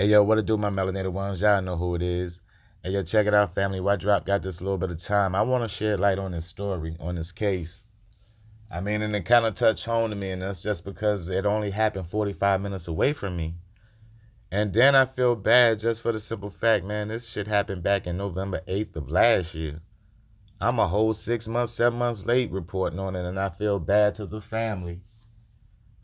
Hey, yo, what to do, my melanated ones? Y'all know who it is. Hey, yo, check it out, family. Why Drop got this little bit of time. I want to shed light on this story, on this case. And it kind of touched home to me, and that's just because it only happened 45 minutes away from me. And then I feel bad just for the simple fact, man, this shit happened back in November 8th of last year. I'm a whole 6 months, 7 months late reporting on it, and I feel bad to the family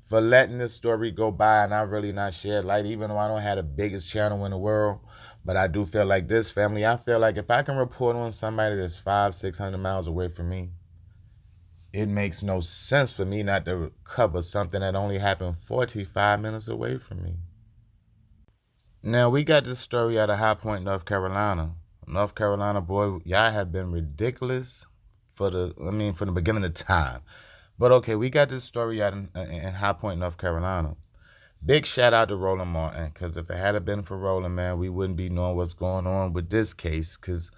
for letting this story go by and I really not shed light, even though I don't have the biggest channel in the world. But I do feel like this, family. I feel like if I can report on somebody that's 500-600 miles away from me, it makes no sense for me not to cover something that only happened 45 minutes away from me. Now, we got this story out of High Point, North Carolina. North Carolina, boy, y'all have been ridiculous from the beginning of time. But okay, we got this story out in High Point, North Carolina. Big shout out to Roland Martin, because if it had been for Roland, man, we wouldn't be knowing what's going on with this case, because,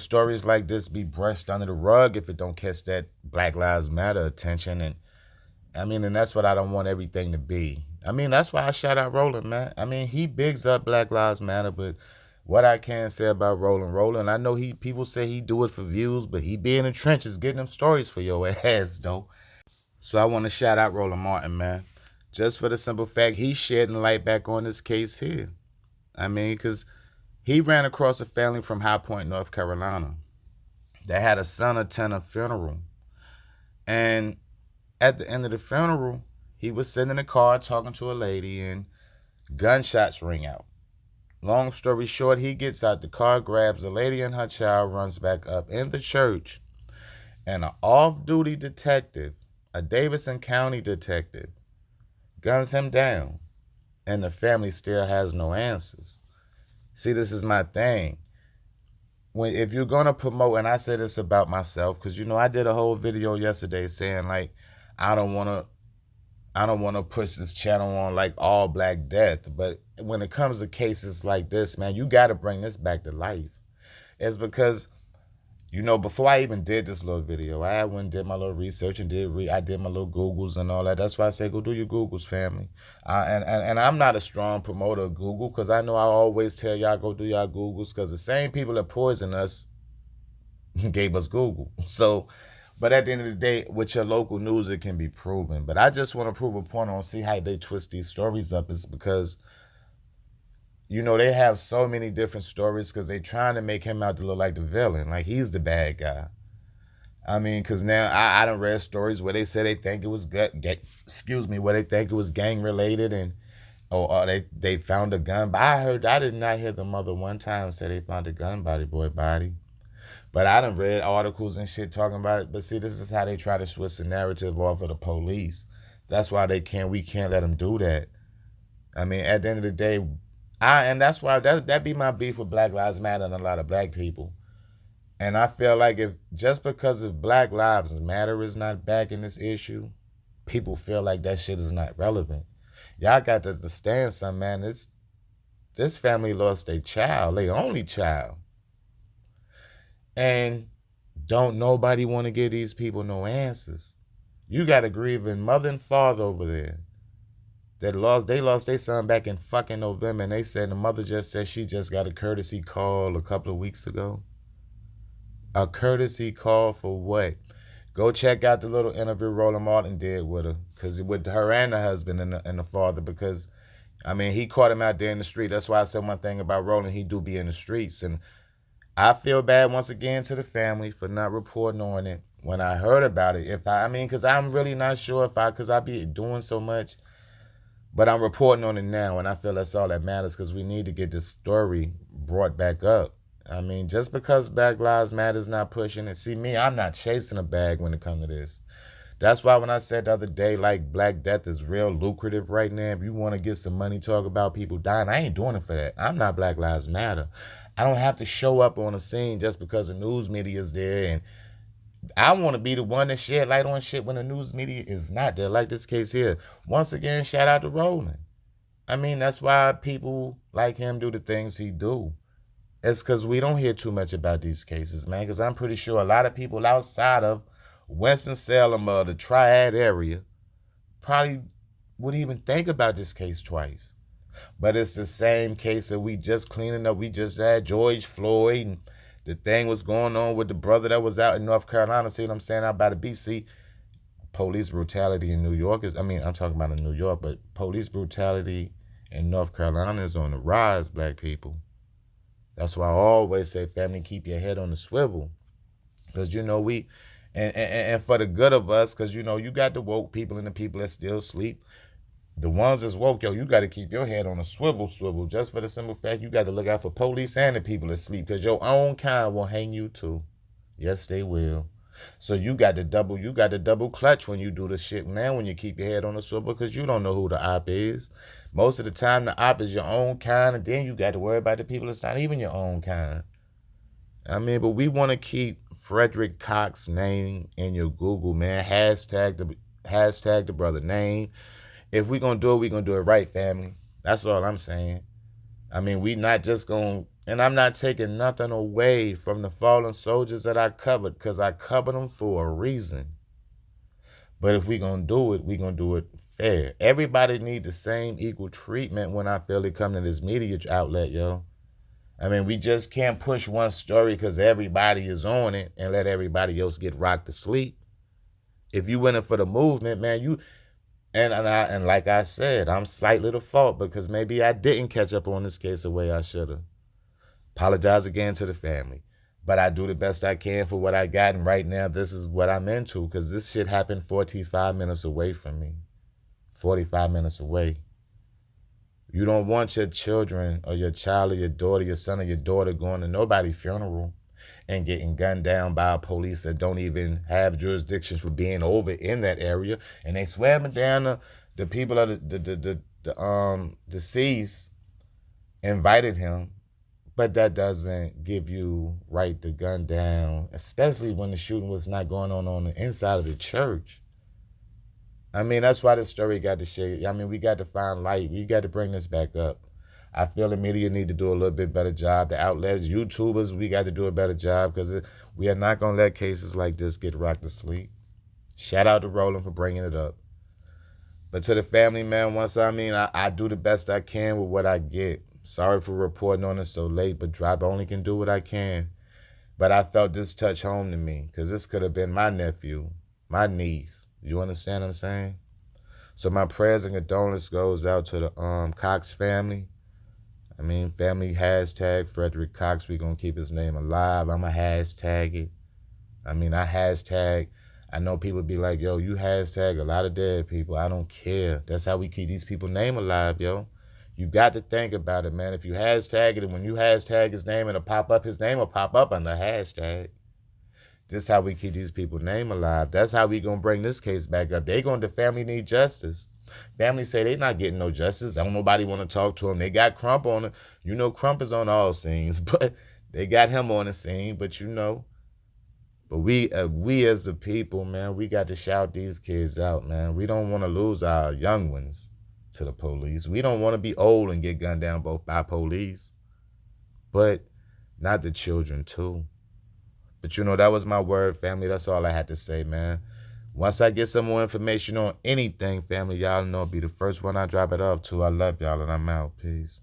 stories like this be brushed under the rug if it don't catch that Black Lives Matter attention. And that's what I don't want everything to be. That's why I shout out Roland, man. He bigs up Black Lives Matter, but what I can say about Roland, I know people say he do it for views, but he be in the trenches getting them stories for your ass, though. So I want to shout out Roland Martin, man. Just for the simple fact, he's shedding light back on this case here. Because he ran across a family from High Point, North Carolina, that had a son attend a funeral. And at the end of the funeral, he was sitting in the car talking to a lady, and gunshots ring out. Long story short, he gets out the car, grabs the lady and her child, runs back up in the church, and an off-duty detective, a Davidson County detective, guns him down, and the family still has no answers. See, this is my thing. If you're going to promote, and I say this about myself, because, I did a whole video yesterday saying, like, I don't want to push this channel on like all Black death, but when it comes to cases like this, man, you got to bring this back to life. It's because, before I even did this little video, I went and did my little research and I did my little Googles and all that. That's why I say go do your Googles, family. And I'm not a strong promoter of Google, because I know I always tell y'all go do y'all Googles, because the same people that poison us gave us Google. So, but at the end of the day, with your local news, it can be proven. But I just want to prove a point on see how they twist these stories up. Is because, they have so many different stories because they're trying to make him out to look like the villain, like he's the bad guy. Because now I done read stories where they say they think it was where they think it was gang related, and or they found a gun. But I did not hear the mother one time say they found a gun by the boy body. But I done read articles and shit talking about it. But see, this is how they try to twist the narrative off of the police. That's why we can't let them do that. At the end of the day, and that's why that be my beef with Black Lives Matter and a lot of Black people. And I feel like just because if Black Lives Matter is not back in this issue, people feel like that shit is not relevant. Y'all got to understand something, man. This family lost their child, their only child. And don't nobody want to give these people no answers. You got a grieving mother and father over there they lost their son back in fucking November, and they said the mother just said she just got a courtesy call a couple of weeks ago. A courtesy call for what? Go check out the little interview Roland Martin did with her, with her and the husband and the father, because he caught him out there in the street. That's why I said one thing about Roland, he do be in the streets. And I feel bad once again to the family for not reporting on it when I heard about it. Because I'm really not sure because I be doing so much. But I'm reporting on it now, and I feel that's all that matters, because we need to get this story brought back up. Just because Black Lives Matter is not pushing it. See, me, I'm not chasing a bag when it comes to this. That's why when I said the other day, like, Black death is real lucrative right now. If you want to get some money, talk about people dying, I ain't doing it for that. I'm not Black Lives Matter. I don't have to show up on a scene just because the news media is there, and I want to be the one that shed light on shit when the news media is not there, like this case here. Once again, shout out to Roland. That's why people like him do the things he do. It's because we don't hear too much about these cases, man, because I'm pretty sure a lot of people outside of Winston-Salem or the Triad area probably wouldn't even think about this case twice. But it's the same case that we just cleaning up. We just had George Floyd, and the thing was going on with the brother that was out in North Carolina. See what I'm saying? Out by the BC. Police brutality in New York is, I mean, I'm talking about in New York, but police brutality in North Carolina is on the rise, black people. That's why I always say, family, keep your head on the swivel. Because, and for the good of us, because, you got the woke people and the people that still sleep. The ones that's woke, you got to keep your head on a swivel, just for the simple fact you got to look out for police and the people that sleep, because your own kind will hang you too. Yes, they will. So you got to double clutch when you do the shit, man, when you keep your head on the swivel, because you don't know who the op is. Most of the time, the op is your own kind, and then you got to worry about the people that's not even your own kind. I mean, but we want to keep Frederick Cox name in your Google, man. Hashtag the brother name. If we're going to do it, we're going to do it right, family. That's all I'm saying. I mean, we not just going to, and I'm not taking nothing away from the fallen soldiers that I covered, because I covered them for a reason. But if we're going to do it, we're going to do it fair. Everybody need the same equal treatment when I feel it come to this media outlet, yo. I mean, we just can't push one story because everybody is on it and let everybody else get rocked to sleep. If you went in for the movement, man, and like I said, I'm slightly the fault because maybe I didn't catch up on this case the way I should have. Apologize again to the family. But I do the best I can for what I got, and right now this is what I'm into, because this shit happened 45 minutes away from me. 45 minutes away. You don't want your children or your child or your daughter, your son or your daughter going to nobody's funeral and getting gunned down by police that don't even have jurisdictions for being over in that area. And they swearing down the people of the deceased invited him. But that doesn't give you right to gun down, especially when the shooting was not going on the inside of the church. I mean, that's why this story got to shake. I mean, we got to find light. We got to bring this back up. I feel the media need to do a little bit better job. The outlets, YouTubers, we got to do a better job, because we are not going to let cases like this get rocked to sleep. Shout out to Roland for bringing it up. But to the family, man, I do the best I can with what I get. Sorry for reporting on it so late, but Drop only can do what I can. But I felt this touch home to me, because this could have been my nephew, my niece. You understand what I'm saying? So my prayers and condolences goes out to the Cox family. I mean, family hashtag Frederick Cox. We're going to keep his name alive. I'm going to hashtag it. I mean, I know people be like, yo, you hashtag a lot of dead people. I don't care. That's how we keep these people's name alive, yo. You got to think about it, man. If you hashtag it, and when you hashtag his name, it'll pop up. His name will pop up on the hashtag. This is how we keep these people's name alive. That's how we going to bring this case back up. The family need justice. Family say they not getting no justice. Don't nobody want to talk to them. They got Crump on it. You know Crump is on all scenes, but they got him on the scene. But but we as the people, man, we got to shout these kids out, man. We don't want to lose our young ones to the police. We don't want to be old and get gunned down both by police, but not the children too. But that was my word, family. That's all I had to say, man. Once I get some more information on anything, family, y'all know I'll be the first one I drop it off to. I love y'all, and I'm out. Peace.